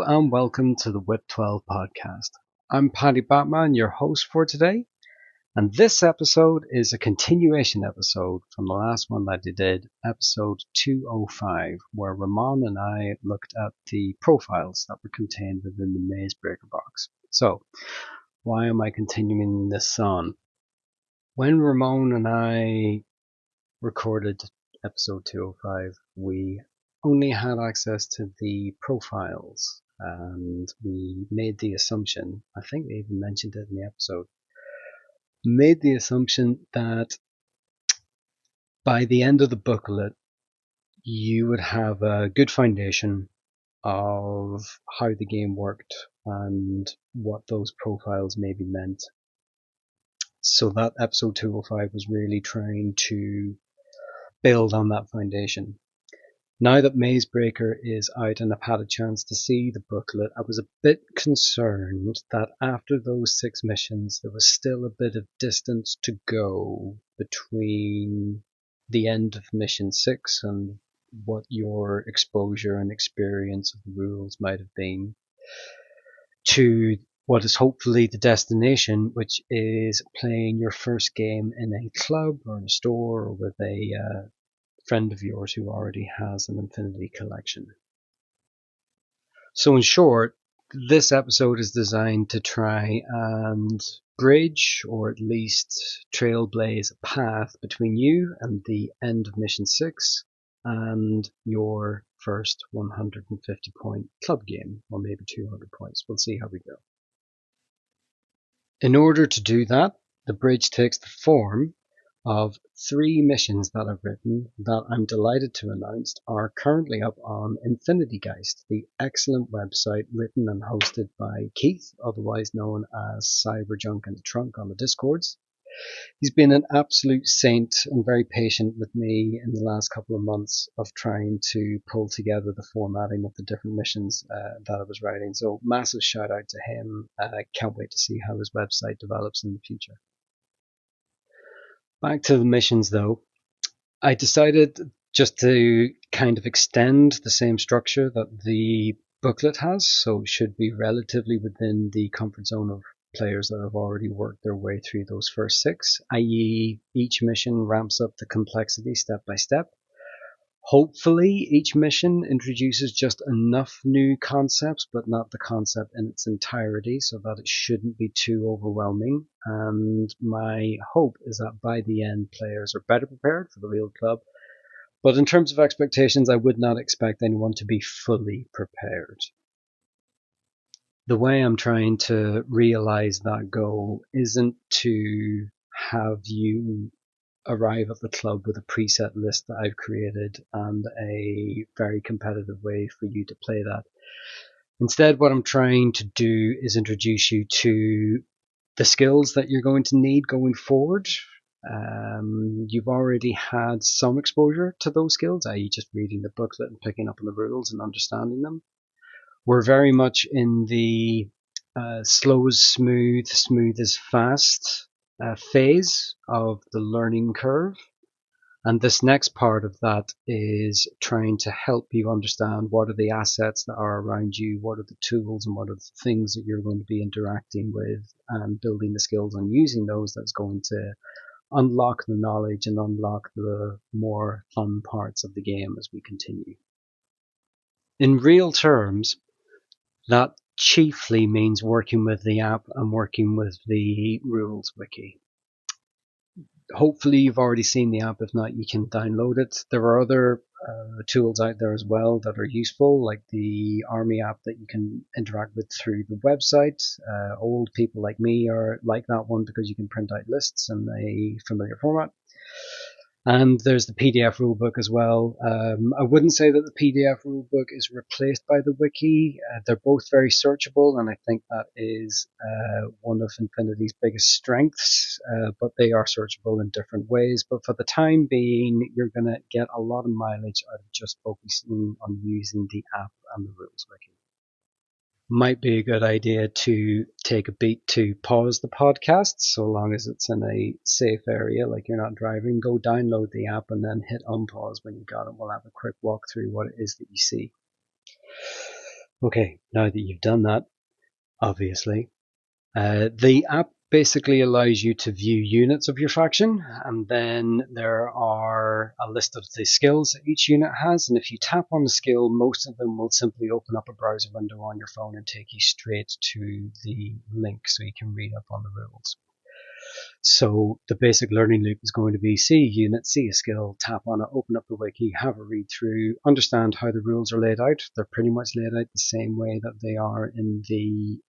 and welcome to the Whip 12 podcast. I'm Paddy Batman, your host for today, and this episode is a continuation episode from the last one that I did, episode 205, where Ramon and I looked at the profiles that were contained within the Mazebreaker box. So, why am I continuing this on? When Ramon and I recorded episode 205, we only had access to the profiles, and we made the assumption, I think we even mentioned it in the episode, made the assumption that by the end of the booklet you would have a good foundation of how the game worked and what those profiles maybe meant. So that episode 205 was really trying to build on that foundation. Now that Mazebreaker is out and I've had a chance to see the booklet, I was a bit concerned that after those 6 missions, there was still a bit of distance to go between the end of mission 6 and what your exposure and experience of the rules might have been to what is hopefully the destination, which is playing your first game in a club or in a store or with a friend of yours who already has an Infinity collection. So in short, this episode is designed to try and bridge or at least trailblaze a path between you and the end of mission 6 and your first 150 point club game, or maybe 200 points. We'll see how we go. In order to do that, the bridge takes the form of 3 missions that I've written that I'm delighted to announce are currently up on InfinityGeist, the excellent website written and hosted by Keith, otherwise known as Cyberjunk in the Trunk on the Discords. He's been an absolute saint and very patient with me in the last couple of months of trying to pull together the formatting of the different missions that I was writing. So massive shout out to him. Can't wait to see how his website develops in the future. Back to the missions though, I decided just to kind of extend the same structure that the booklet has, so it should be relatively within the comfort zone of players that have already worked their way through those first 6, i.e. each mission ramps up the complexity step by step. Hopefully each mission introduces just enough new concepts, but not the concept in its entirety, so that it shouldn't be too overwhelming. And my hope is that by the end, players are better prepared for the real club. But in terms of expectations, I would not expect anyone to be fully prepared. The way I'm trying to realize that goal isn't to have you arrive at the club with a preset list that I've created and a very competitive way for you to play that. Instead, what I'm trying to do is introduce you to the skills that you're going to need going forward. You've already had some exposure to those skills, i.e. just reading the booklet and picking up on the rules and understanding them. We're very much in the slow is smooth, smooth is fast phase of the learning curve. And this next part of that is trying to help you understand what are the assets that are around you, what are the tools and what are the things that you're going to be interacting with, and building the skills on using those that's going to unlock the knowledge and unlock the more fun parts of the game as we continue. In real terms, that chiefly means working with the app and working with the rules wiki. Hopefully you've already seen the app. If not, you can download it. There are other tools out there as well that are useful, like the Army app that you can interact with through the website. Old people like me are like that one because you can print out lists in a familiar format. And there's the PDF rulebook as well. I wouldn't say that the PDF rulebook is replaced by the wiki. They're both very searchable, and I think that is one of Infinity's biggest strengths, but they are searchable in different ways. But for the time being, you're going to get a lot of mileage out of just focusing on using the app and the rules wiki. Might be a good idea to take a beat to pause the podcast, so long as it's in a safe area, like you're not driving. Go download the app and then hit unpause when you got it. We'll have a quick walk through what it is that you see. Okay, now that you've done that, obviously, the app basically allows you to view units of your faction, and then there are a list of the skills that each unit has, and if you tap on the skill, most of them will simply open up a browser window on your phone and take you straight to the link so you can read up on the rules. So the basic learning loop is going to be see a unit, see a skill, tap on it, open up the wiki, have a read through, understand how the rules are laid out. They're pretty much laid out the same way that they are in the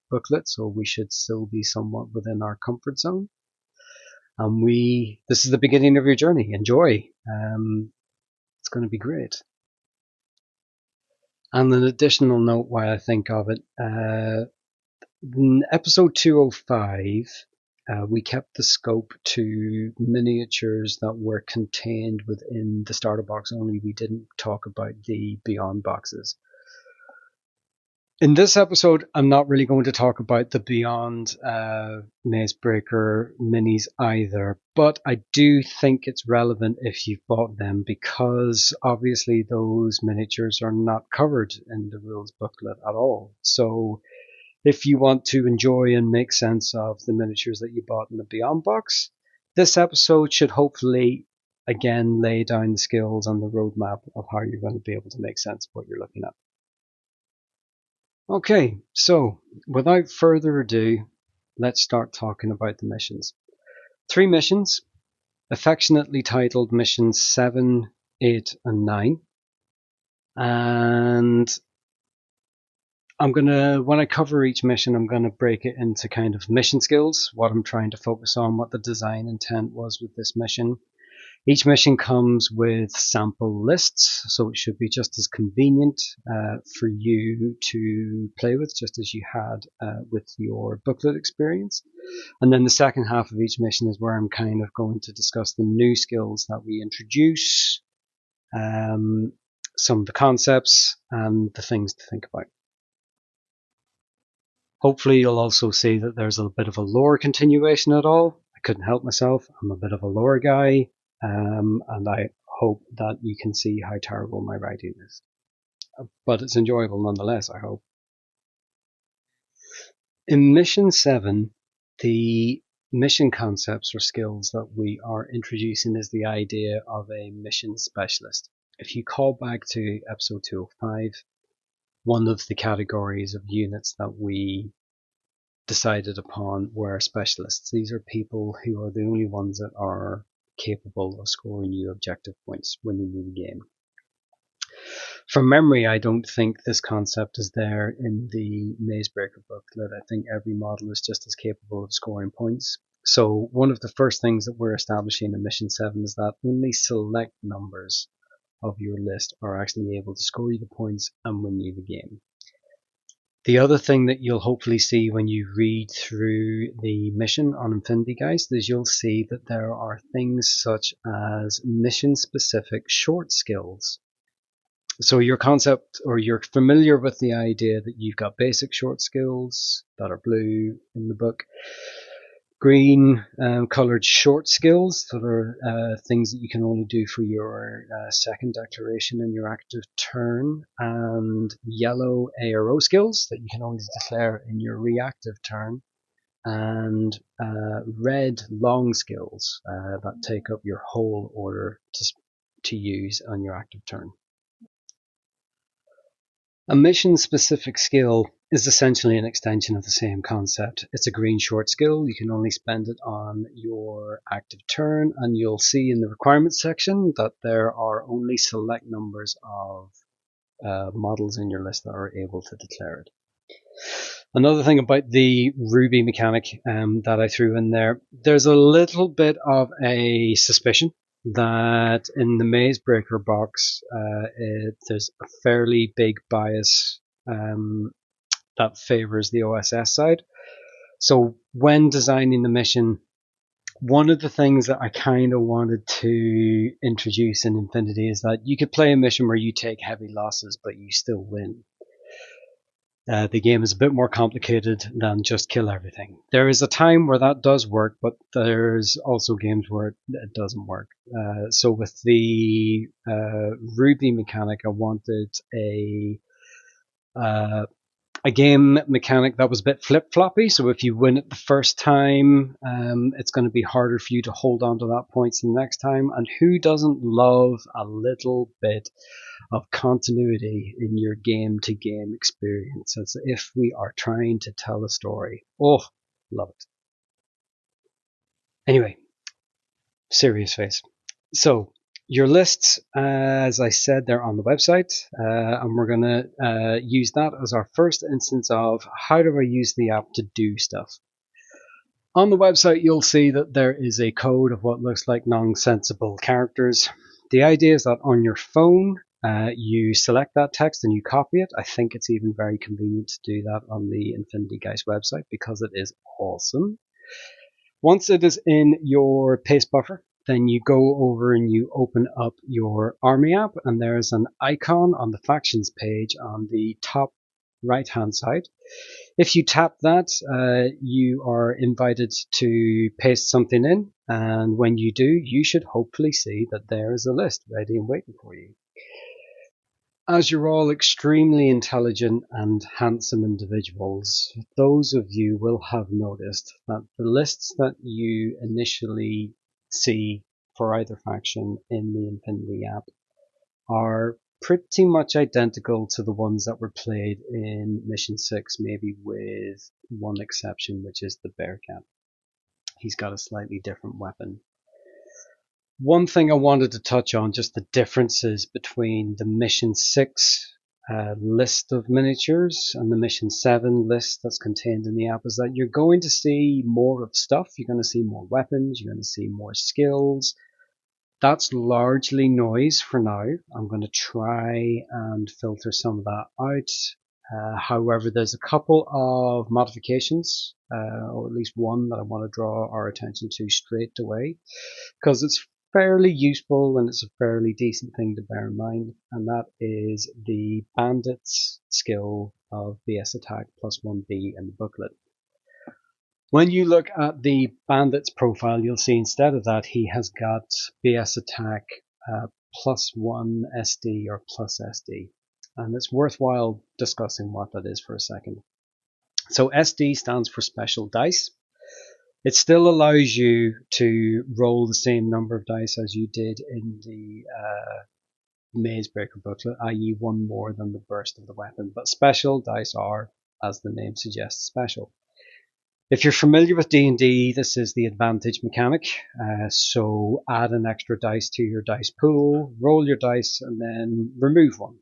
booklet, so we should still be somewhat within our comfort zone. And this is the beginning of your journey. Enjoy. It's going to be great. And an additional note while I think of it, in episode 205, we kept the scope to miniatures that were contained within the starter box only. We didn't talk about the Beyond boxes. In this episode, I'm not really going to talk about the Beyond Mazebreaker minis either, but I do think it's relevant if you've bought them because obviously those miniatures are not covered in the rules booklet at all. So if you want to enjoy and make sense of the miniatures that you bought in the Beyond box, this episode should hopefully again lay down the skills and the roadmap of how you're going to be able to make sense of what you're looking at. Okay, so without further ado, let's start talking about the missions. 3 missions, affectionately titled missions 7, 8, and 9. And when I cover each mission, I'm going to break it into kind of mission skills, what I'm trying to focus on, what the design intent was with this mission. Each mission comes with sample lists, so it should be just as convenient for you to play with, just as you had with your booklet experience. And then the second half of each mission is where I'm kind of going to discuss the new skills that we introduce, some of the concepts, and the things to think about. Hopefully you'll also see that there's a bit of a lore continuation at all. I couldn't help myself. I'm a bit of a lore guy. And I hope that you can see how terrible my writing is. But it's enjoyable nonetheless, I hope. In Mission 7, the mission concepts or skills that we are introducing is the idea of a mission specialist. If you call back to episode 205, one of the categories of units that we decided upon were specialists. These are people who are the only ones that are capable of scoring you objective points when you win the game. From memory, I don't think this concept is there in the Mazebreaker booklet. I think every model is just as capable of scoring points. So one of the first things that we're establishing in Mission 7 is that only select numbers of your list are actually able to score you the points and win you the game. The other thing that you'll hopefully see when you read through the mission on InfinityGeist is you'll see that there are things such as mission-specific short skills. So your concept, or you're familiar with the idea that you've got basic short skills that are blue in the book, green coloured short skills that are things that you can only do for your second declaration in your active turn, and yellow ARO skills that you can only declare in your reactive turn, and red long skills that take up your whole order to use on your active turn. A mission-specific skill is essentially an extension of the same concept. It's a green short skill. You can only spend it on your active turn, and you'll see in the requirements section that there are only select numbers of models in your list that are able to declare it. Another thing about the Ruby mechanic that I threw in there, there's a little bit of a suspicion that in the Mazebreaker box, there's a fairly big bias that favors the OSS side. So when designing the mission, one of the things that I kind of wanted to introduce in Infinity is that you could play a mission where you take heavy losses, but you still win. The game is a bit more complicated than just kill everything. There is a time where that does work, but there's also games where it doesn't work. So with the Ruby mechanic, I wanted a a game mechanic that was a bit flip-floppy. So if you win it the first time, it's going to be harder for you to hold on to that points the next time. And who doesn't love a little bit of continuity in your game-to-game experience, as if we are trying to tell a story? Oh, love it. Anyway, serious face. So your lists, as I said, they're on the website, and we're going to use that as our first instance of how do I use the app to do stuff. On the website, you'll see that there is a code of what looks like nonsensical characters. The idea is that on your phone, you select that text and you copy it. I think it's even very convenient to do that on the InfinityGeist website because it is awesome. Once it is in your paste buffer, then you go over and you open up your army app, and there's an icon on the factions page on the top right hand side. If you tap that, you are invited to paste something in, and when you do, you should hopefully see that there is a list ready and waiting for you. As you're all extremely intelligent and handsome individuals, those of you will have noticed that the lists that you initially see for either faction in the Infinity app are pretty much identical to the ones that were played in Mission 6, maybe with one exception, which is the Bearcat. He's got a slightly different weapon. One thing I wanted to touch on, just the differences between the Mission 6 list of miniatures and the Mission 7 list that's contained in the app, is that you're going to see more of stuff. You're going to see more weapons. You're going to see more skills. That's largely noise for now. I'm going to try and filter some of that out. However, there's a couple of modifications, or at least one that I want to draw our attention to straight away, because it's fairly useful and it's a fairly decent thing to bear in mind, and that is the bandit's skill of BS attack plus 1B in the booklet. When you look at the bandit's profile, you'll see instead of that he has got BS attack plus 1 SD or plus SD, and it's worthwhile discussing what that is for a second. So SD stands for special dice. It still allows you to roll the same number of dice as you did in the Mazebreaker booklet, i.e. one more than the burst of the weapon. But special dice are, as the name suggests, special. If you're familiar with D&D, this is the advantage mechanic. So add an extra dice to your dice pool, roll your dice, and then remove one.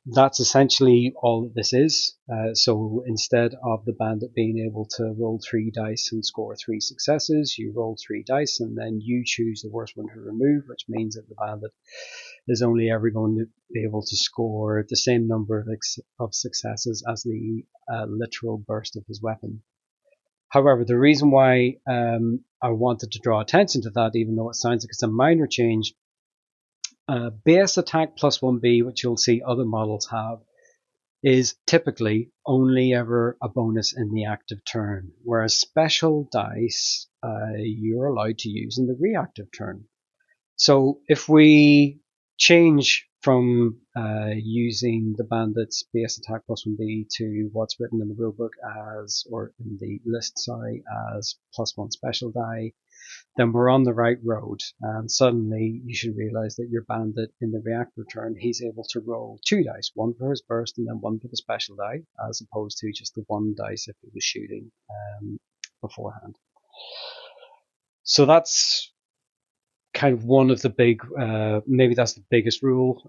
That's essentially all that this is. So instead of the bandit being able to roll 3 dice and score 3 successes, you roll 3 dice and then you choose the worst one to remove, which means that the bandit is only ever going to be able to score the same number of successes as the literal burst of his weapon. However, the reason why I wanted to draw attention to that, even though it sounds like it's a minor change, base attack plus 1B, which you'll see other models have, is typically only ever a bonus in the active turn, whereas special dice you're allowed to use in the reactive turn. So if we change from using the bandit's base attack plus 1B to what's written in the rulebook as, or in the list, sorry, as plus 1 special die, then we're on the right road. And suddenly you should realize that your bandit in the reactive turn, he's able to roll 2 dice, one for his burst and then one for the special die, as opposed to just the 1 dice if he was shooting beforehand. So that's kind of one of the big, maybe that's the biggest rule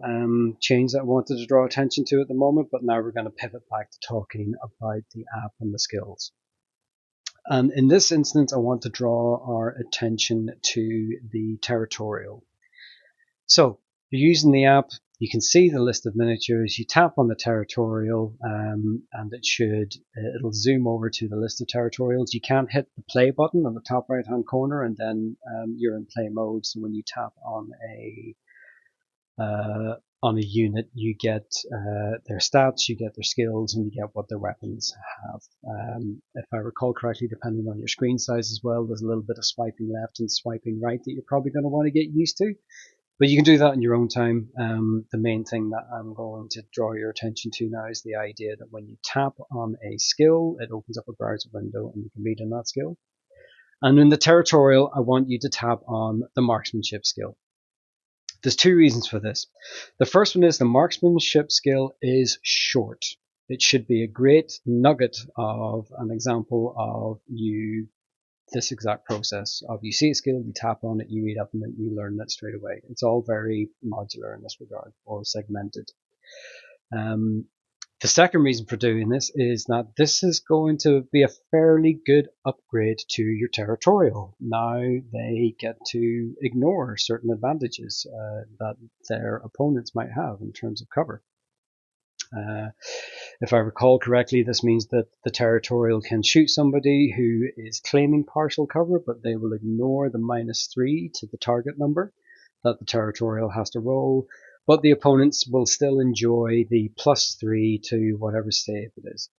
change that I wanted to draw attention to at the moment, but now we're going to pivot back to talking about the app and the skills. And in this instance, I want to draw our attention to the territorial. So you're using the app, you can see the list of miniatures, you tap on the territorial, and it'll zoom over to the list of territorials. You can hit the play button on the top right hand corner, and then you're in play mode. So when you tap on a unit, you get their stats, you get their skills, and you get what their weapons have. If I recall correctly, depending on your screen size as well, there's a little bit of swiping left and swiping right that you're probably going to want to get used to. But you can do that in your own time. The main thing that I'm going to draw your attention to now is the idea that when you tap on a skill, it opens up a browser window and you can read in that skill. And in the territorial, I want you to tap on the marksmanship skill. There's two reasons for this. The first one is the marksmanship skill is short. It should be a great nugget of an example of this exact process of you see a skill, you tap on it, you read up on it, you learn it straight away. It's all very modular in this regard, or segmented. The second reason for doing this is that this is going to be a fairly good upgrade to your territorial. Now they get to ignore certain advantages that their opponents might have in terms of cover. If I recall correctly, this means that the territorial can shoot somebody who is claiming partial cover, but they will ignore the -3 to the target number that the territorial has to roll, but the opponents will still enjoy the +3 to whatever save it is.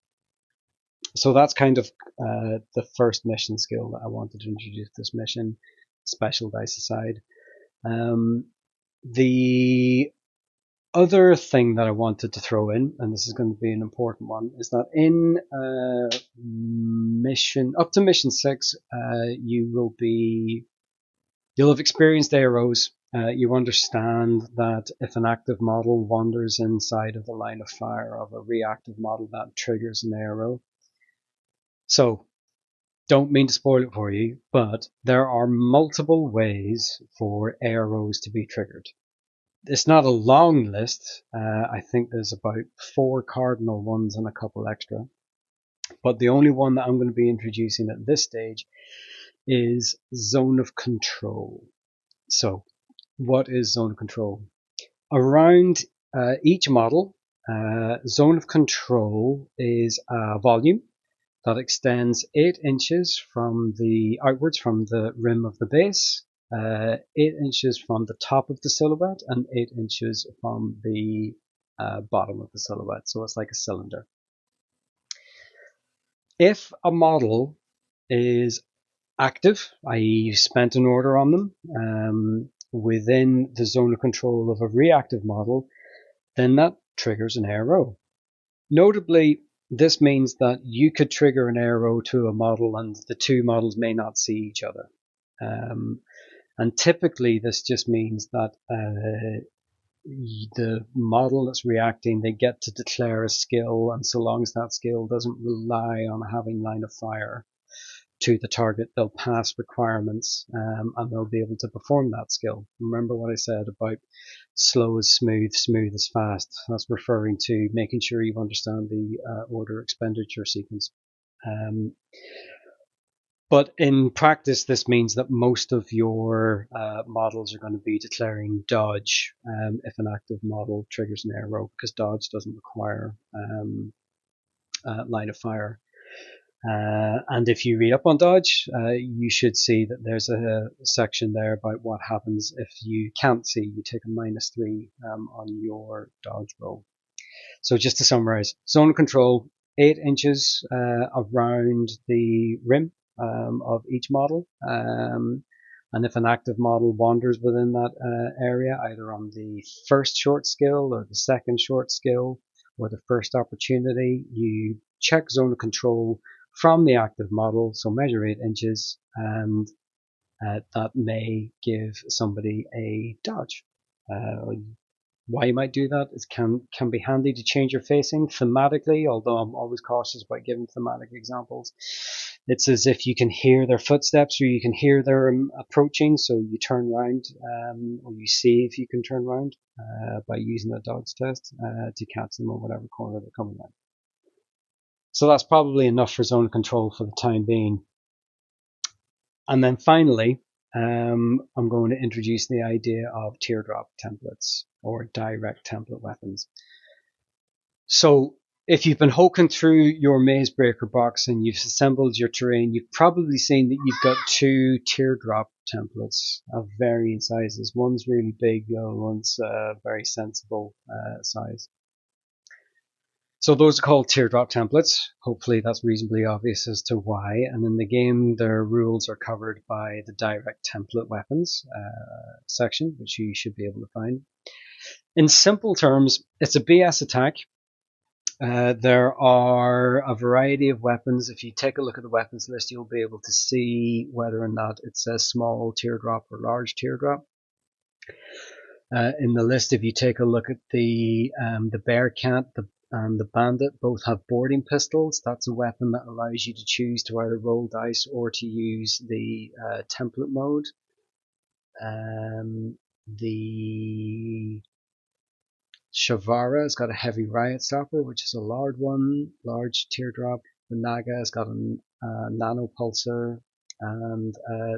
So that's kind of the first mission skill that I wanted to introduce this mission, special dice aside. The other thing that I wanted to throw in, and this is going to be an important one, is that in mission up to mission 6, you'll have experienced arrows. You understand that if an active model wanders inside of the line of fire of a reactive model, that triggers an arrow. So, don't mean to spoil it for you, but there are multiple ways for arrows to be triggered. It's not a long list. I think there's about 4 cardinal ones and a couple extra. But the only one that I'm going to be introducing at this stage is zone of control. So, what is zone of control? Around each model, zone of control is a volume that extends 8 inches outwards from the rim of the base, 8 inches from the top of the silhouette, and 8 inches from the bottom of the silhouette. So it's like a cylinder. If a model is active, i.e. you spent an order on them, within the zone of control of a reactive model, then that triggers an arrow. Notably, this means that you could trigger an arrow to a model and the two models may not see each other. And typically this just means that the model that's reacting, they get to declare a skill, and so long as that skill doesn't rely on having line of fire to the target, they'll pass requirements and they'll be able to perform that skill. Remember what I said about slow is smooth, smooth is fast. That's referring to making sure you understand the order expenditure sequence. But in practice, this means that most of your models are going to be declaring dodge if an active model triggers an arrow, because dodge doesn't require line of fire. And if you read up on dodge, you should see that there's a section there about what happens if you can't see. You take a -3 on your dodge roll. So just to summarize, zone of control, 8 inches around the rim of each model. And if an active model wanders within that area, either on the first short skill or the second short skill or the first opportunity, you check zone of control from the active model, so measure 8 inches, and that may give somebody a dodge. Why you might do that is can be handy to change your facing thematically, although I'm always cautious about giving thematic examples. It's as if you can hear their footsteps or you can hear them approaching, so you turn around or you see if you can turn around by using a dodge test to catch them on whatever corner they're coming around. So that's probably enough for zone control for the time being. And then finally, I'm going to introduce the idea of teardrop templates or direct template weapons. So if you've been hoking through your Mazebreaker box and you've assembled your terrain, you've probably seen that you've got 2 teardrop templates of varying sizes. One's really big, the other one's very sensible size. So those are called teardrop templates. Hopefully that's reasonably obvious as to why. And in the game, their rules are covered by the direct template weapons section, which you should be able to find. In simple terms, it's a BS attack. There are a variety of weapons. If you take a look at the weapons list, you'll be able to see whether or not it says small teardrop or large teardrop. In the list, if you take a look at the Bearcat and the Bandit, both have boarding pistols. That's a weapon that allows you to choose to either roll dice or to use the template mode. The Shavara has got a heavy riot stopper, which is a large teardrop. The Naga has got a nano pulsar, and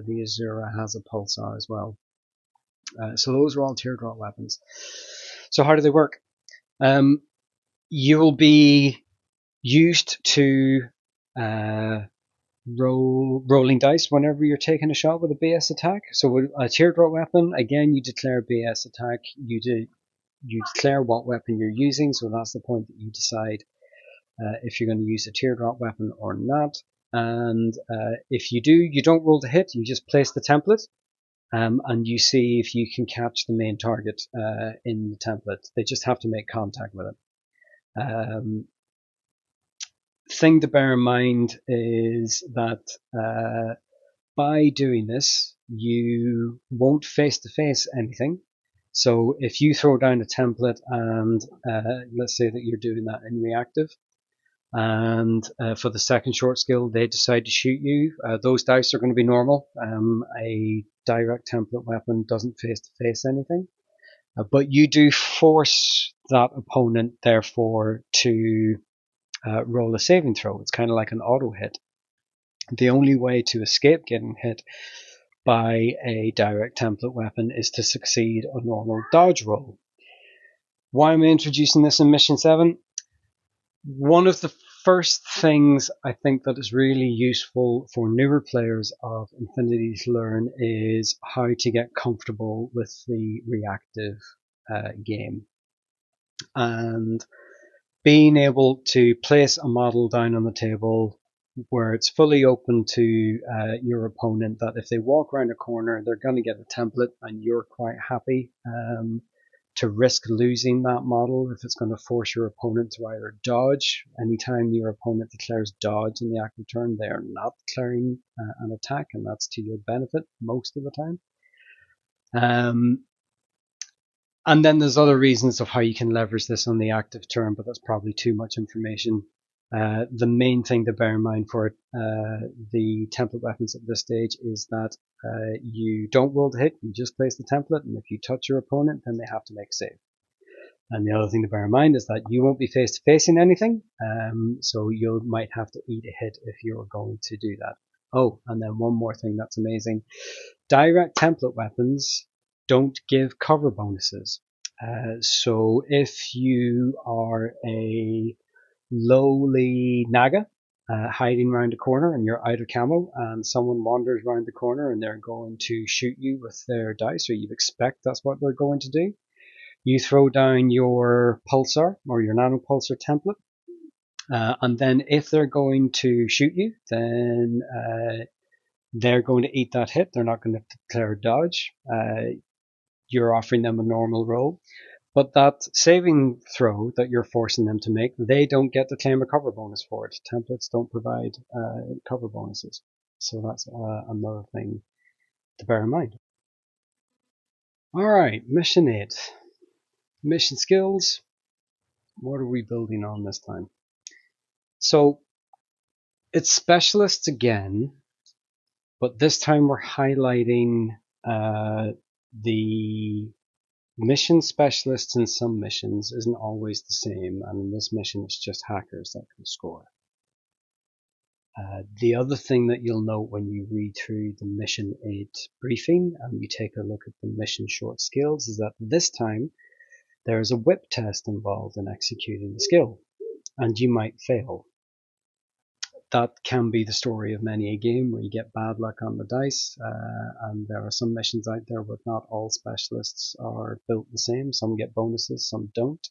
the Azura has a pulsar as well. So those are all teardrop weapons. So how do they work? You will be used to rolling dice whenever you're taking a shot with a BS attack. So with a teardrop weapon, again, you declare BS attack. You declare what weapon you're using, so that's the point that you decide if you're going to use a teardrop weapon or not. And if you do, you don't roll to hit, you just place the template, and you see if you can catch the main target in the template. They just have to make contact with it. Thing to bear in mind is that by doing this, you won't face-to-face anything. So if you throw down a template and let's say that you're doing that in reactive, and for the second short skill they decide to shoot you, those dice are going to be normal. A direct template weapon doesn't face-to-face anything, but you do force that opponent therefore to roll a saving throw. It's kind of like an auto hit. The only way to escape getting hit by a direct template weapon is to succeed a normal dodge roll. Why am I introducing this in Mission 7? One of the first things I think that is really useful for newer players of Infinity to learn is how to get comfortable with the reactive game. And being able to place a model down on the table where it's fully open to your opponent, that if they walk around a corner, they're going to get a template, and you're quite happy to risk losing that model if it's going to force your opponent to either dodge. Anytime your opponent declares dodge in the active turn, they are not declaring an attack, and that's to your benefit most of the time. And then there's other reasons of how you can leverage this on the active turn, but that's probably too much information. The main thing to bear in mind for the template weapons at this stage is that you don't roll to hit, you just place the template, and if you touch your opponent, then they have to make a save. And the other thing to bear in mind is that you won't be face-to-facing anything, so you might have to eat a hit if you're going to do that. Oh, and then one more thing that's amazing. Direct template weapons don't give cover bonuses. So if you are a lowly Naga hiding around a corner and you're out of camo, and someone wanders around the corner and they're going to shoot you with their dice, or you expect that's what they're going to do, you throw down your pulsar or your nano pulsar template, and then if they're going to shoot you, then they're going to eat that hit. They're not going to declare dodge. You're offering them a normal roll, but that saving throw that you're forcing them to make, they don't get to claim a cover bonus for it. Templates don't provide cover bonuses, so that's another thing to bear in mind. Alright, mission 8. Mission skills. What are we building on this time? So it's specialists again, but this time we're highlighting the mission specialists in some missions isn't always the same, and in this mission it's just hackers that can score. The other thing that you'll note when you read through the mission 8 briefing and you take a look at the mission short skills is that this time there is a whip test involved in executing the skill, and you might fail. That can be the story of many a game where you get bad luck on the dice, and there are some missions out there where not all specialists are built the same. Some get bonuses, some don't.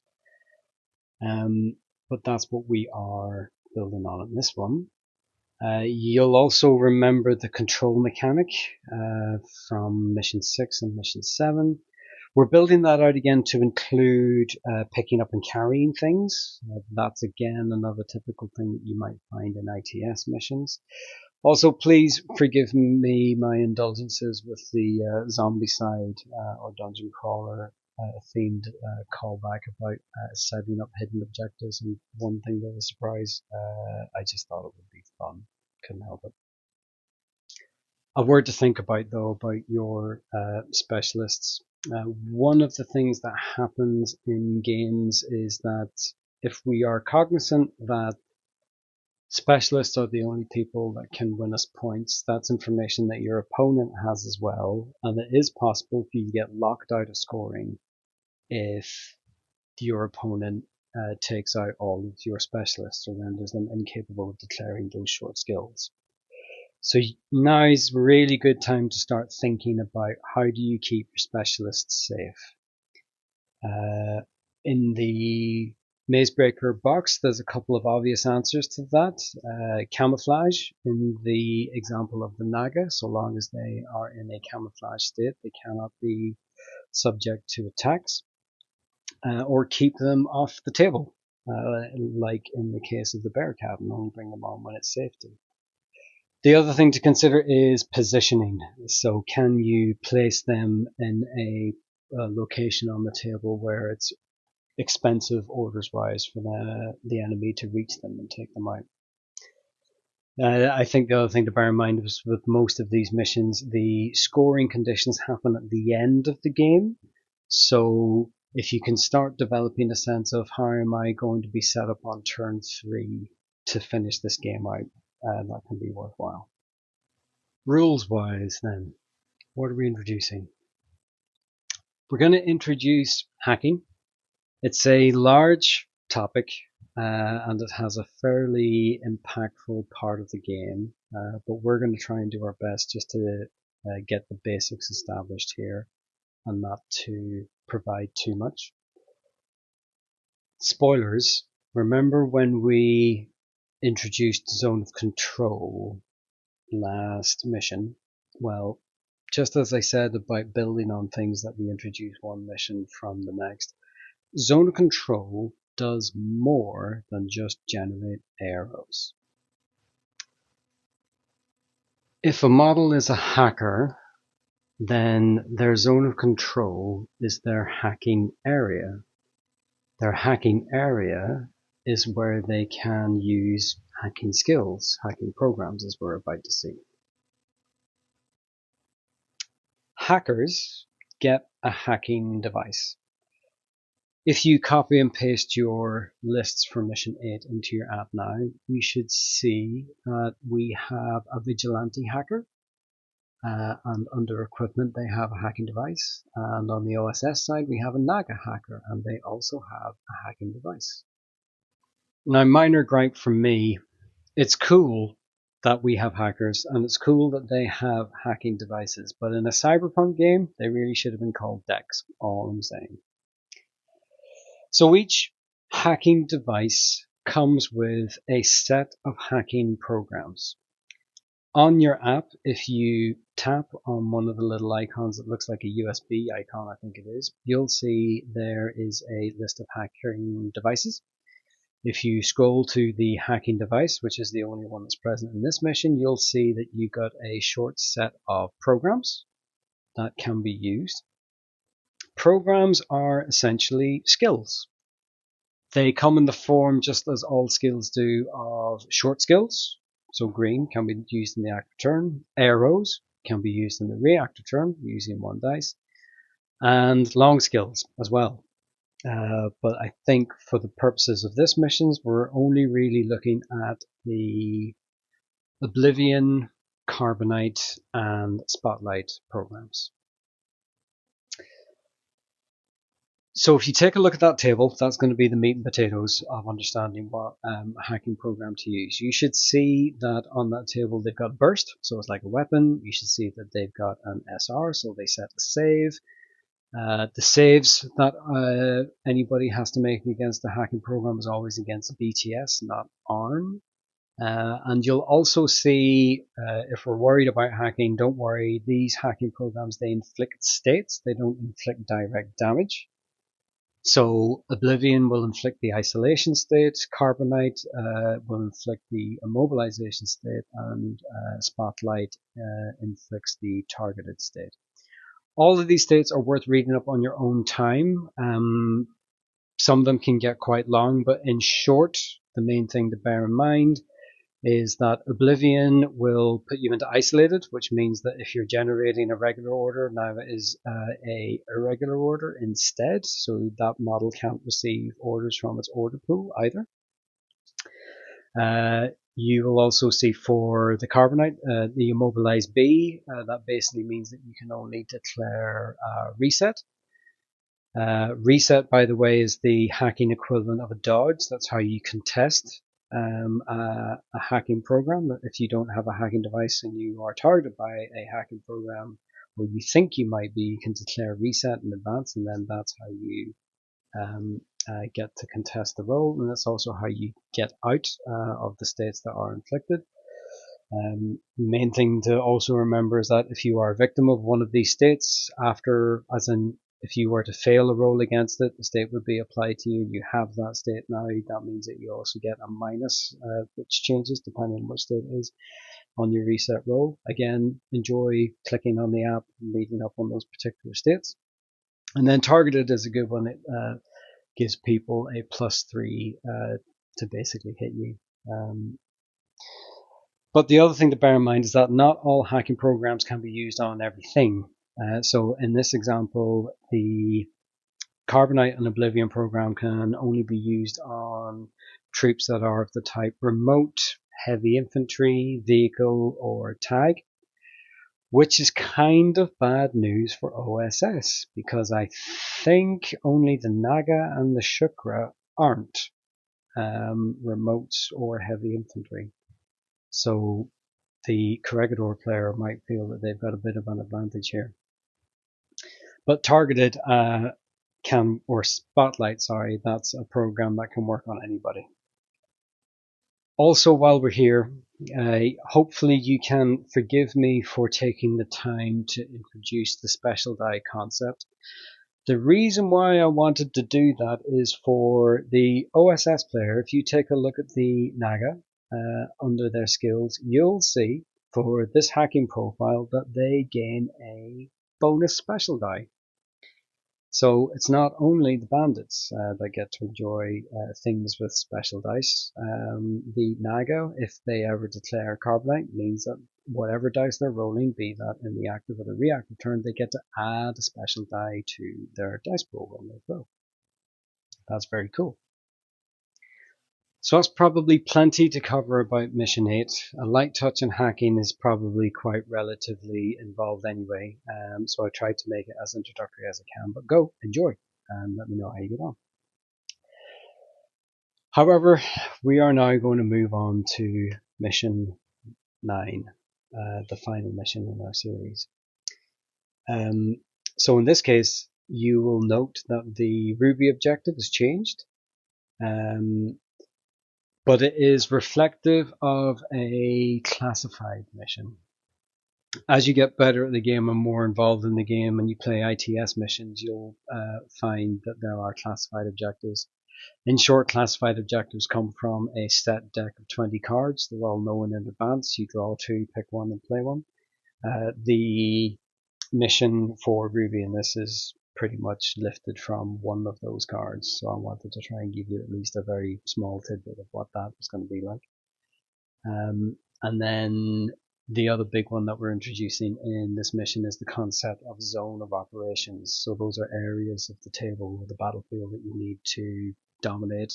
but that's what we are building on in this one. You'll also remember the control mechanic from Mission 6 and Mission 7. We're building that out again to include picking up and carrying things. That's again another typical thing that you might find in ITS missions. Also, please forgive me my indulgences with the zombie side or dungeon crawler themed callback about setting up hidden objectives. And one thing that was a surprise, I just thought it would be fun. Couldn't help it. A word to think about though about your specialists. One of the things that happens in games is that if we are cognizant that specialists are the only people that can win us points, that's information that your opponent has as well, and it is possible for you to get locked out of scoring if your opponent takes out all of your specialists or renders them incapable of declaring those short skills. So now is a really good time to start thinking about how do you keep your specialists safe. In the Mazebreaker box, there's a couple of obvious answers to that. Camouflage, in the example of the Naga, so long as they are in a camouflage state, they cannot be subject to attacks. Or keep them off the table, like in the case of the Bearcat, and only bring them on when it's safe to. The other thing to consider is positioning. So can you place them in a location on the table where it's expensive orders-wise for the enemy to reach them and take them out? I think the other thing to bear in mind is with most of these missions, the scoring conditions happen at the end of the game. So if you can start developing a sense of how am I going to be set up on turn 3 to finish this game out, that can be worthwhile. Rules-wise then, what are we introducing? We're going to introduce hacking. It's a large topic and it has a fairly impactful part of the game, but we're going to try and do our best just to get the basics established here and not to provide too much. Spoilers, remember when we introduced Zone of Control last mission? Well, just as I said about building on things that we introduce one mission from the next, Zone of Control does more than just generate arrows. If a model is a hacker, then their zone of control is their hacking area. Their hacking area is where they can use hacking skills, hacking programs, as we're about to see. Hackers get a hacking device. If you copy and paste your lists for Mission 8 into your app now, you should see that we have a vigilante hacker. And under equipment, they have a hacking device. And on the OSS side, we have a Naga hacker, and they also have a hacking device. Now, minor gripe from me, it's cool that we have hackers, and it's cool that they have hacking devices, but in a cyberpunk game, they really should have been called decks, all I'm saying. So each hacking device comes with a set of hacking programs. On your app, if you tap on one of the little icons that looks like a USB icon, I think it is, you'll see there is a list of hacking devices. If you scroll to the hacking device, which is the only one that's present in this mission, you'll see that you've got a short set of programs that can be used. Programs are essentially skills. They come in the form, just as all skills do, of short skills. So green can be used in the active turn. Arrows can be used in the reactive turn, using 1 dice. And long skills as well. But I think for the purposes of this missions, we're only really looking at the Oblivion, Carbonite, and Spotlight programs. So if you take a look at that table, that's going to be the meat and potatoes of understanding what hacking program to use. You should see that on that table they've got burst, so it's like a weapon. You should see that they've got an SR, so they set a save. The saves that anybody has to make against the hacking program is always against BTS, not ARM. And you'll also see, if we're worried about hacking, don't worry, these hacking programs, they inflict states, they don't inflict direct damage. So Oblivion will inflict the isolation state, Carbonite will inflict the immobilization state, and Spotlight inflicts the targeted state. All of these states are worth reading up on your own time. Some of them can get quite long, but in short, the main thing to bear in mind is that Oblivion will put you into isolated, which means that if you're generating a regular order, now it is a irregular order instead, so that model can't receive orders from its order pool either. You will also see for the Carbonite, the immobilized B, that basically means that you can only declare reset. Reset, by the way, is the hacking equivalent of a dodge. That's how you contest a hacking program. If you don't have a hacking device and you are targeted by a hacking program, or you think you might be, you can declare reset in advance, and then that's how you get to contest the roll, and that's also how you get out of the states that are inflicted. The main thing to also remember is that if you are a victim of one of these states, after, as in if you were to fail a roll against it, the state would be applied to you. You have that state now. That means that you also get a minus, which changes depending on which state it is on your reset roll. Again, enjoy clicking on the app and reading up on those particular states. And then targeted is a good one. It gives people a +3 to basically hit you. But the other thing to bear in mind is that not all hacking programs can be used on everything. So in this example, the Carbonite and Oblivion program can only be used on troops that are of the type remote, heavy infantry, vehicle, or tag, which is kind of bad news for OSS, because I think only the Naga and the Shukra aren't remotes or heavy infantry. So the Corregidor player might feel that they've got a bit of an advantage here. But targeted or Spotlight, sorry, that's a program that can work on anybody. Also, while we're here, hopefully you can forgive me for taking the time to introduce the special die concept. The reason why I wanted to do that is for the OSS player. If you take a look at the Naga under their skills, you'll see for this hacking profile that they gain a bonus special die. So it's not only the bandits that get to enjoy things with special dice. The Naga, if they ever declare Carbonite, means that whatever dice they're rolling, be that in the active or the reactive turn, they get to add a special die to their dice pool when they throw. That's very cool. So that's probably plenty to cover about Mission 8. A light touch on hacking is probably quite relatively involved anyway, so I tried to make it as introductory as I can, but go, enjoy, and let me know how you get on. However, we are now going to move on to Mission 9, the final mission in our series. So in this case, you will note that the Ruby objective has changed. But it is reflective of a classified mission. As you get better at the game and more involved in the game and you play ITS missions, you'll find that there are classified objectives. In short, classified objectives come from a set deck of 20 cards. They're all known in advance. You draw 2, pick 1 and play 1. The mission for Ruby in this is pretty much lifted from one of those cards, so I wanted to try and give you at least a very small tidbit of what that was going to be like. And then the other big one that we're introducing in this mission is the concept of zone of operations. So those are areas of the table or the battlefield that you need to dominate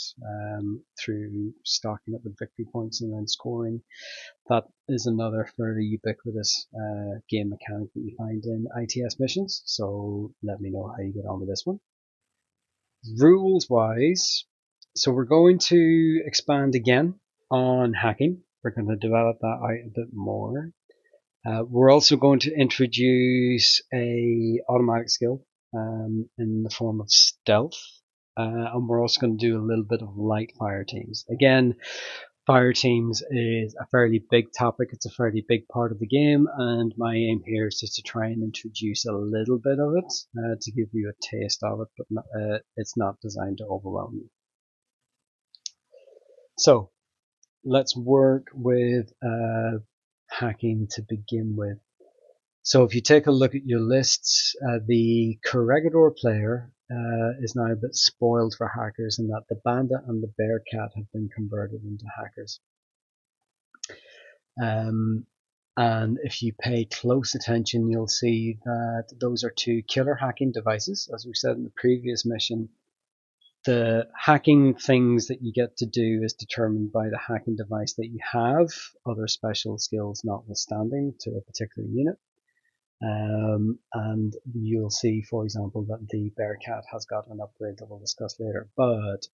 through stocking up with victory points and then scoring. That is another fairly ubiquitous game mechanic that you find in ITS missions, so let me know how you get on with this one. Rules wise, so we're going to expand again on hacking. We're going to develop that out a bit more. We're also going to introduce a automatic skill. in the form of stealth. And we're also going to do a little bit of light fire teams. Again, fire teams is a fairly big topic. It's a fairly big part of the game, and my aim here is just to try and introduce a little bit of it to give you a taste of it, but not, it's not designed to overwhelm you. So let's work with hacking to begin with. So if you take a look at your lists, the Corregidor player is now a bit spoiled for hackers in that the Bandit and the Bearcat have been converted into hackers. And if you pay close attention, you'll see that those are two killer hacking devices. As we said in the previous mission, the hacking things that you get to do is determined by the hacking device that you have, other special skills notwithstanding to a particular unit. And you'll see, for example, that the Bearcat has got an upgrade that we'll discuss later. But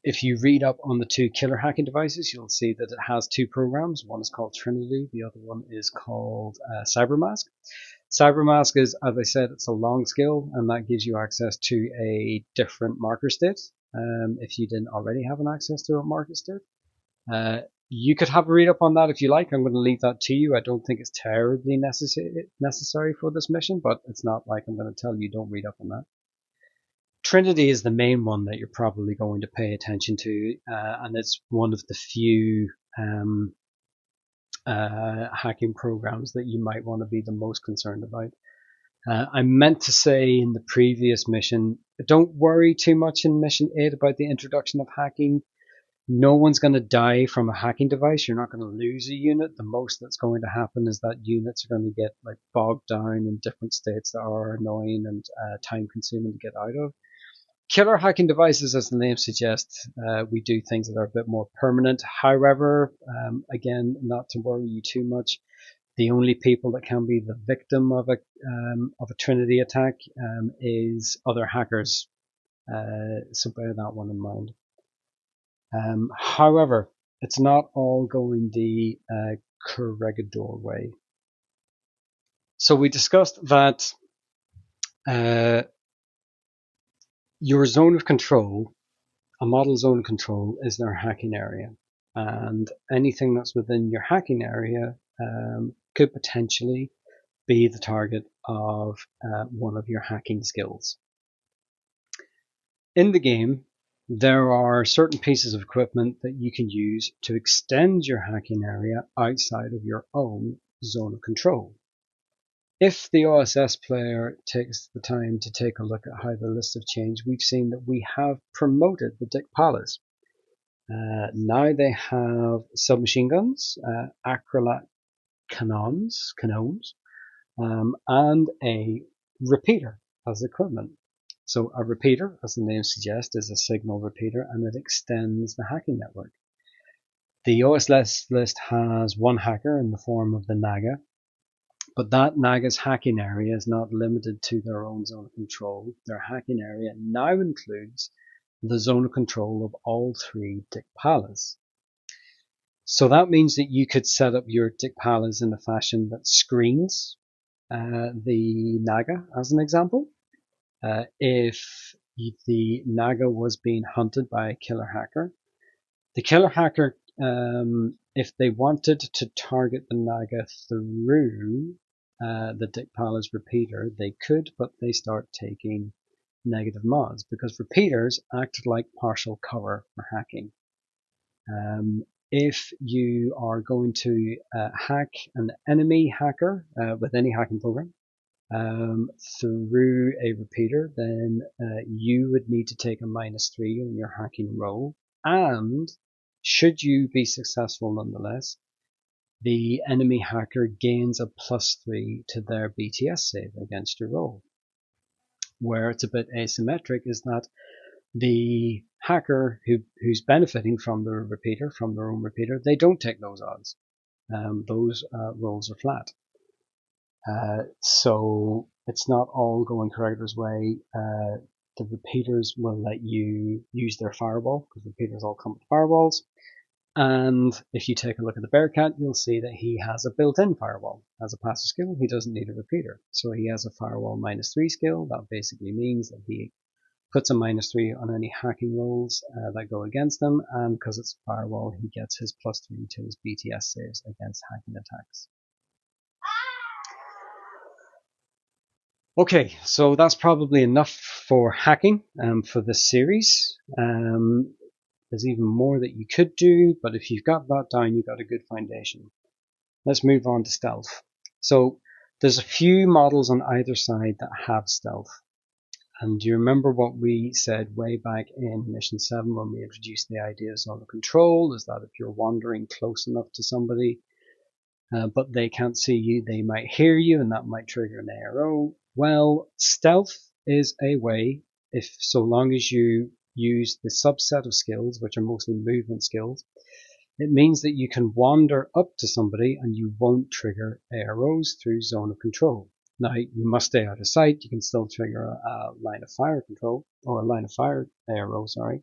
if you read up on the two killer hacking devices, you'll see that it has two programs. One is called Trinity, the other one is called Cybermask. Cybermask is, as I said, it's a long skill, and that gives you access to a different marker state. If you didn't already have an access to a marker state. You could have a read up on that if you like. I'm going to leave that to you. I don't think it's terribly necessary for this mission, but it's not like I'm going to tell you don't read up on that. Trinity is the main one that you're probably going to pay attention to, and it's one of the few hacking programs that you might want to be the most concerned about. I meant to say in the previous mission, don't worry too much in Mission 8 about the introduction of hacking. No one's going to die from a hacking device. You're not going to lose a unit. The most that's going to happen is that units are going to get like bogged down in different states that are annoying and time consuming to get out of. Killer hacking devices, as the name suggests, we do things that are a bit more permanent. However, again, not to worry you too much. The only people that can be the victim of a Trinity attack is other hackers. So bear that one in mind. However, it's not all going the Corregidor way. So we discussed that your zone of control, a model zone of control, is their hacking area. And anything that's within your hacking area could potentially be the target of one of your hacking skills. In the game, there are certain pieces of equipment that you can use to extend your hacking area outside of your own zone of control. If the OSS player takes the time to take a look at how the lists have changed, we've seen that we have promoted the Dick Palas. Now they have submachine guns, acrylic cannons, and a repeater as equipment. So a repeater, as the name suggests, is a signal repeater, and it extends the hacking network. The OSS list has one hacker in the form of the Naga, but that Naga's hacking area is not limited to their own zone of control. Their hacking area now includes the zone of control of all three Dick Palas. So that means that you could set up your Dick Palas in a fashion that screens the Naga, as an example. If the Naga was being hunted by a killer hacker, the killer hacker, if they wanted to target the Naga through the Dick Palas repeater, they could, but they start taking negative mods because repeaters act like partial cover for hacking. If you are going to hack an enemy hacker with any hacking program, through a repeater, then you would need to take a -3 on your hacking roll, and should you be successful nonetheless, the enemy hacker gains a +3 to their BTS save against your roll. Where it's a bit asymmetric is that the hacker who's benefiting from the repeater, from their own repeater, they don't take those odds. Those rolls are flat. So it's not all going Corregidor's way. The repeaters will let you use their fireball, because repeaters all come with fireballs. And if you take a look at the Bearcat, you'll see that he has a built-in firewall. As a passive skill, he doesn't need a repeater. So he has a firewall -3 skill. That basically means that he puts a -3 on any hacking rolls that go against him, and because it's a firewall, he gets his +3 to his BTS saves against hacking attacks. Okay, so that's probably enough for hacking for this series. There's even more that you could do, but if you've got that down, you've got a good foundation. Let's move on to stealth. So there's a few models on either side that have stealth. And do you remember what we said way back in Mission 7 when we introduced the idea of zone of control? Is that if you're wandering close enough to somebody, but they can't see you, they might hear you, and that might trigger an ARO. Well, stealth is a way, if so long as you use the subset of skills, which are mostly movement skills, it means that you can wander up to somebody and you won't trigger AROs through zone of control. Now, you must stay out of sight. You can still trigger a line of fire control, or a line of fire ARO, sorry.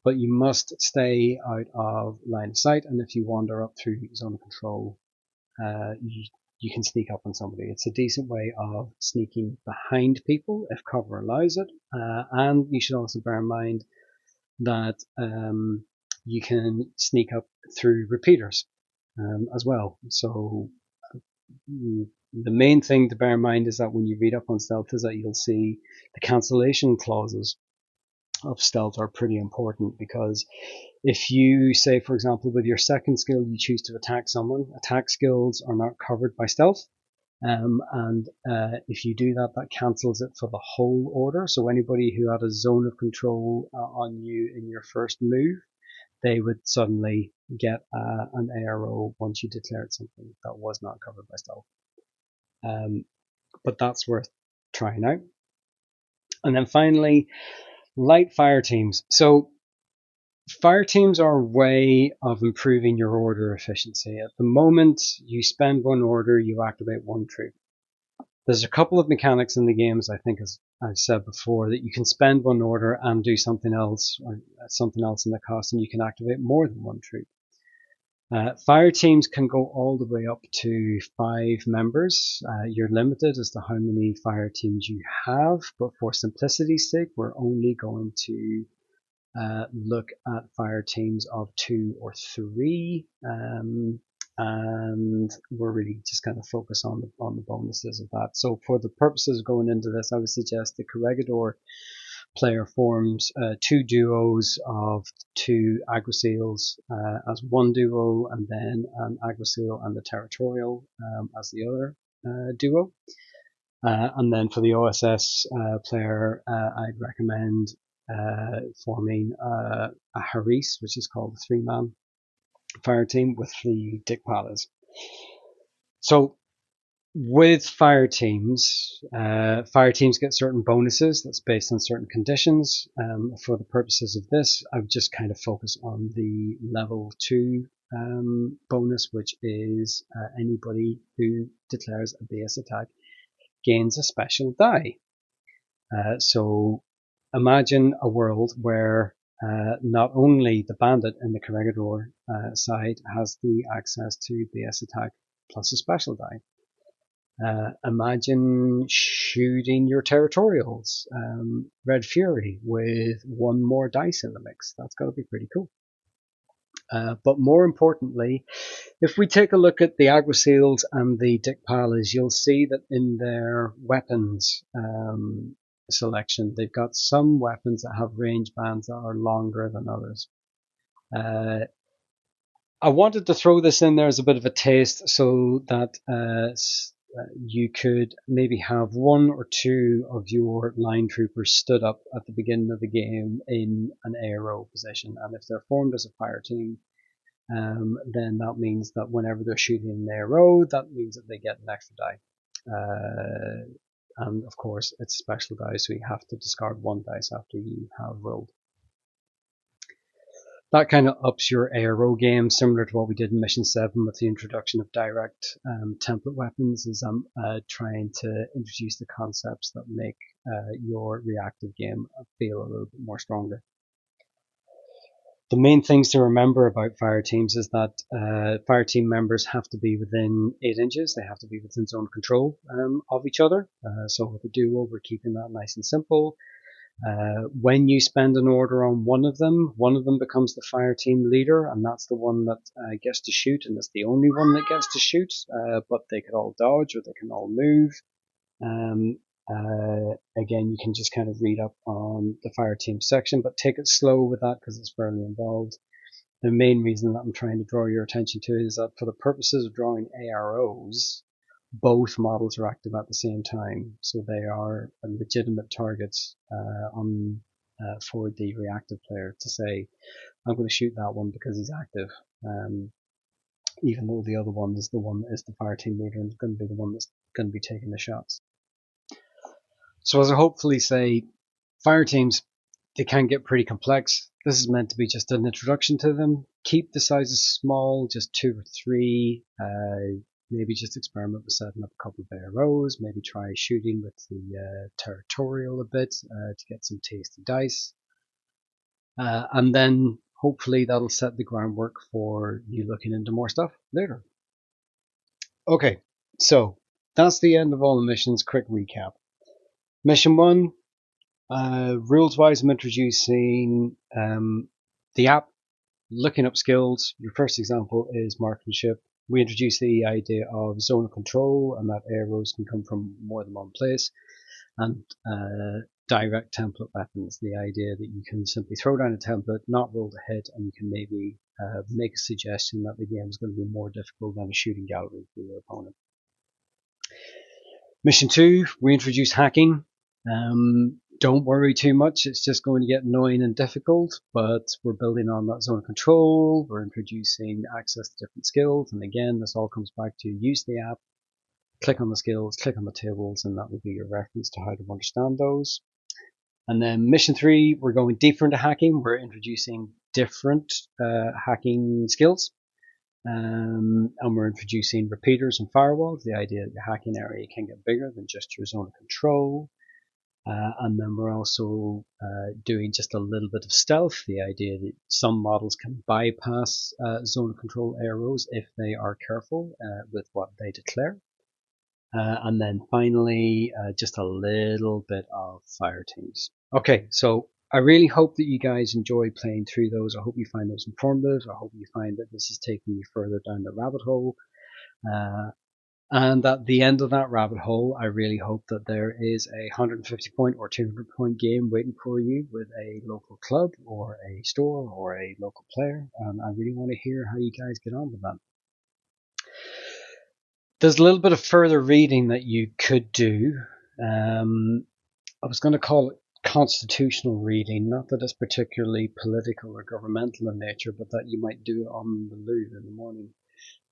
But you must stay out of line of sight, and if you wander up through zone of control, you can sneak up on somebody. It's a decent way of sneaking behind people if cover allows it, and you should also bear in mind that you can sneak up through repeaters as well. So the main thing to bear in mind is that when you read up on stealth is that you'll see the cancellation clauses of stealth are pretty important, because if you say, for example, with your second skill you choose to attack someone, attack skills are not covered by stealth, and if you do that, that cancels it for the whole order. So anybody who had a zone of control on you in your first move, they would suddenly get an ARO once you declared something that was not covered by stealth. But that's worth trying out. And then finally, light fire teams. So fire teams are a way of improving your order efficiency. At the moment, you spend one order, you activate one troop. There's a couple of mechanics in the games, I think, as I've said before, that you can spend one order and do something else, or something else in the cost, and you can activate more than one troop. Fire teams can go all the way up to 5 members. You're limited as to how many fire teams you have, but for simplicity's sake, we're only going to look at fire teams of 2 or 3, and we're really just going to focus on the bonuses of that. So for the purposes of going into this, I would suggest the Corregidor player forms 2 duos of 2 Agroseals as one duo, and then an Agroseel and the Territorial as the other duo. And then for the OSS player, I'd recommend forming a Haris, which is called the 3-man fire team with the Dick Palas. So with fire teams get certain bonuses that's based on certain conditions. For the purposes of this, I've just kind of focused on the level 2 bonus, which is anybody who declares a base attack gains a special die. So imagine a world where not only the bandit in the Corregidor side has the access to base attack plus a special die. Imagine shooting your Territorials, Red Fury, with 1 more dice in the mix. That's got to be pretty cool. But more importantly, if we take a look at the Agroseals and the Dick Palas, you'll see that in their weapons selection, they've got some weapons that have range bands that are longer than others. I wanted to throw this in there as a bit of a taste so that you could maybe have 1 or 2 of your line troopers stood up at the beginning of the game in an ARO position, and if they're formed as a fire team, then that means that whenever they're shooting an ARO, that means that they get an extra die. And of course, it's special dice, so you have to discard 1 dice after you have rolled. That kind of ups your ARO game, similar to what we did in Mission 7 with the introduction of direct template weapons, is I'm trying to introduce the concepts that make your reactive game feel a little bit more stronger. The main things to remember about fire teams is that fire team members have to be within 8 inches. They have to be within zone control of each other. So with the duo, we're keeping that nice and simple. When you spend an order on one of them becomes the fire team leader, and that's the one that gets to shoot, and it's the only one that gets to shoot. But they could all dodge or they can all move. Again, you can just kind of read up on the fire team section, but take it slow with that because it's fairly involved. The main reason that I'm trying to draw your attention to is that for the purposes of drawing AROs, both models are active at the same time, so they are legitimate targets for the reactive player to say, I'm going to shoot that one because he's active, even though the other one is the fire team leader and is going to be the one that's going to be taking the shots. So as I hopefully say, fire teams, they can get pretty complex. This is meant to be just an introduction to them. Keep the sizes small, just 2 or 3. Maybe just experiment with setting up a couple of AROs. Maybe try shooting with the territorial a bit to get some tasty dice. And then hopefully that'll set the groundwork for you looking into more stuff later. Okay, so that's the end of all the missions. Quick recap. Mission 1, rules-wise, I'm introducing the app, looking up skills. Your first example is marksmanship. We introduce the idea of zone of control and that arrows can come from more than one place, and direct template weapons, the idea that you can simply throw down a template, not roll the hit, and you can maybe make a suggestion that the game is going to be more difficult than a shooting gallery for your opponent. Mission 2, we introduce hacking. Don't worry too much, it's just going to get annoying and difficult, but we're building on that zone of control, we're introducing access to different skills, and again, this all comes back to use the app, click on the skills, click on the tables, and that will be your reference to how to understand those. And then mission 3, we're going deeper into hacking, we're introducing different hacking skills. And we're introducing repeaters and firewalls, the idea that your hacking area can get bigger than just your zone of control. And then we're also doing just a little bit of stealth, the idea that some models can bypass zone of control arrows if they are careful with what they declare. And then finally, just a little bit of fire teams. Okay, so I really hope that you guys enjoy playing through those. I hope you find those informative. I hope you find that this is taking you further down the rabbit hole. And at the end of that rabbit hole, I really hope that there is a 150 point or 200 point game waiting for you with a local club or a store or a local player. And I really want to hear how you guys get on with that. There's a little bit of further reading that you could do. I was going to call it constitutional reading, not that it's particularly political or governmental in nature, but that you might do it on the loo in the morning.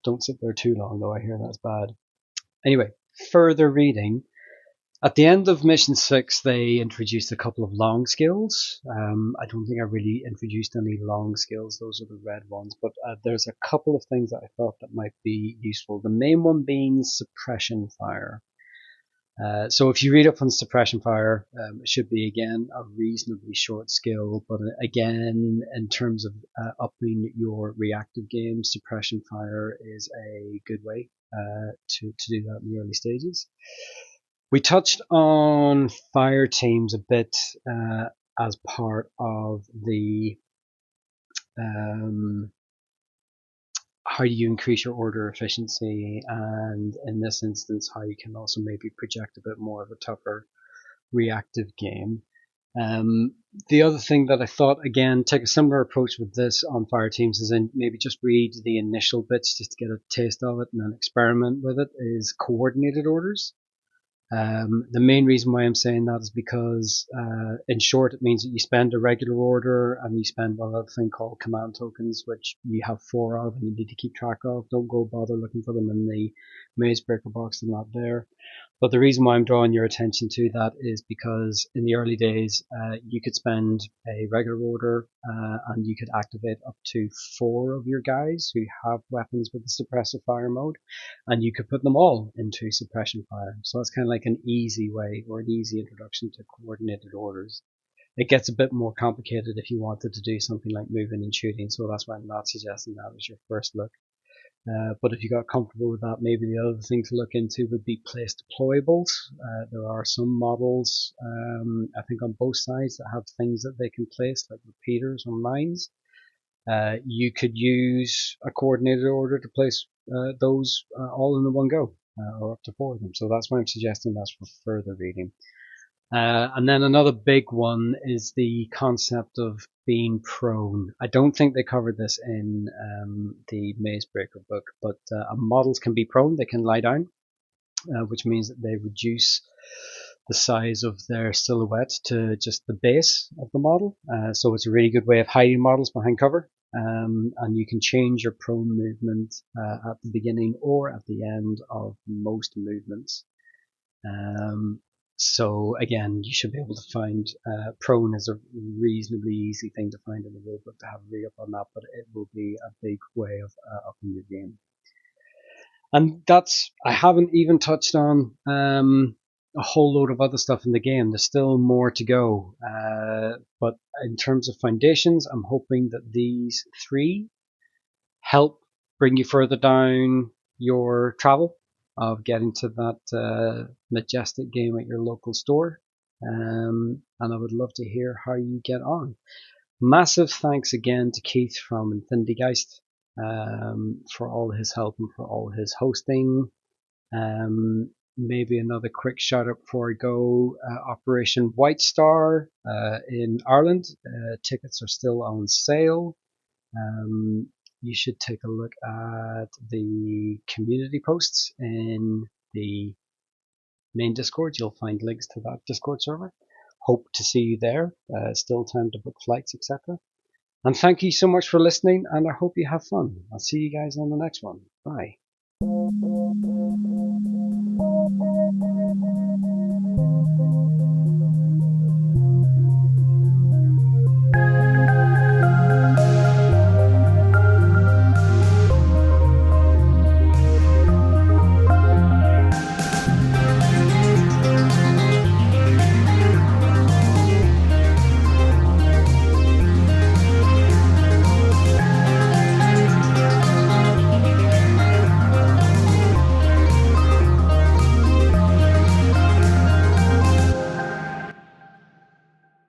Don't sit there too long, though. I hear that's bad. Anyway, further reading. At the end of mission 6, they introduced a couple of long skills. I don't think I really introduced any long skills. Those are the red ones. But there's a couple of things that I thought that might be useful. The main one being suppression fire. So if you read up on suppression fire, it should be, again, a reasonably short skill. But again, in terms of upping your reactive game, suppression fire is a good way to do that in the early stages. We touched on fire teams a bit as part of the how do you increase your order efficiency, and in this instance, how you can also maybe project a bit more of a tougher reactive game. The other thing that I thought, again, take a similar approach with this on fire teams is in maybe just read the initial bits just to get a taste of it and then experiment with it, is coordinated orders. The main reason why I'm saying that is because, in short, it means that you spend a regular order and you spend one other thing called command tokens, which you have 4 of and you need to keep track of. Don't go bother looking for them in the Mazebreaker box, they're not there. But the reason why I'm drawing your attention to that is because in the early days, you could spend a regular order and you could activate up to 4 of your guys who have weapons with the suppressive fire mode, and you could put them all into suppression fire. So that's kind of like an easy way or an easy introduction to coordinated orders. it gets a bit more complicated if you wanted to do something like moving and shooting. So that's why I'm not suggesting that as your first look. But if you got comfortable with that, maybe the other thing to look into would be place deployables. There are some models, I think on both sides, that have things that they can place, like repeaters or mines. You could use a coordinated order to place those all in the one go, or up to 4 of them. So that's why I'm suggesting that's for further reading. And then another big one is the concept of being prone. I don't think they covered this in the Mazebreaker book, but models can be prone. They can lie down, which means that they reduce the size of their silhouette to just the base of the model. So it's a really good way of hiding models behind cover. And you can change your prone movement at the beginning or at the end of most movements. So again, you should be able to find prone is a reasonably easy thing to find in the rulebook to have a read up on that, but it will be a big way of upping your game. And I haven't even touched on a whole load of other stuff in the game. There's still more to go. But in terms of foundations, I'm hoping that these 3 help bring you further down your travel of getting to that majestic game at your local store. And I would love to hear how you get on. Massive thanks again to Keith from InfinityGeist for all his help and for all his hosting. Maybe another quick shout out before I go. Operation White Star in Ireland. Tickets are still on sale. You should take a look at the community posts in the main Discord. You'll find links to that Discord server. Hope to see you there. Still time to book flights, etc. And thank you so much for listening, and I hope you have fun. I'll see you guys on the next one. Bye.